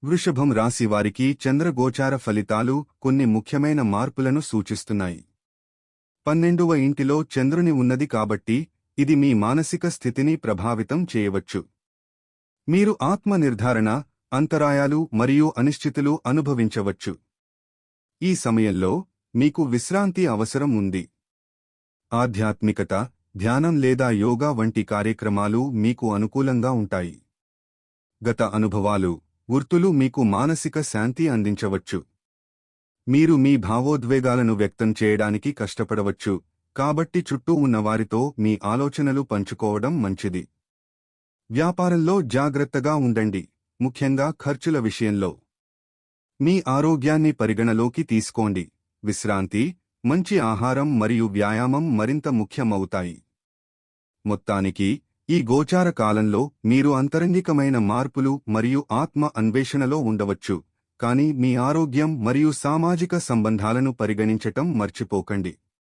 వృషభం రాశి వారికి చంద్రగోచార ఫలితాలు కొన్ని ముఖ్యమైన మార్పులను సూచిస్తున్నాయి. 12వ ఇంటిలో చంద్రుని ఉన్నది కాబట్టి ఇది మీ మానసిక స్థితిని ప్రభావితం చేయవచ్చు. మీరు ఆత్మ నిర్ధారణ, అంతరాయాలు మరియు అనిశ్చితులు అనుభవించవచ్చు. ఈ సమయంలో మీకు విశ్రాంతి అవసరం ఉంది. ఆధ్యాత్మికత, ధ్యానం లేదా యోగా వంటి కార్యక్రమాలు మీకు అనుకూలంగా ఉంటాయి. గత అనుభవాలు, గుర్తులు మీకు మానసిక శాంతి అందించవచ్చు. మీరు మీ భావోద్వేగాలను వ్యక్తం చేయడానికి కష్టపడవచ్చు, కాబట్టి చుట్టూ ఉన్నవారితో మీ ఆలోచనలు పంచుకోవడం మంచిది. వ్యాపారంలో జాగ్రత్తగా ఉండండి, ముఖ్యంగా ఖర్చుల విషయంలో. మీ ఆరోగ్యాన్ని పరిగణలోకి తీసుకోండి. విశ్రాంతి, మంచి ఆహారం మరియు వ్యాయామం మరింత ముఖ్యమవుతాయి. మొత్తానికి ఈ గోచార కాలంలో మీరు అంతరంగికమైన మార్పులు మరియు ఆత్మ అన్వేషణలో ఉండవచ్చు, కానీ మీ ఆరోగ్యం మరియు సామాజిక సంబంధాలను పరిగణించటం మర్చిపోకండి.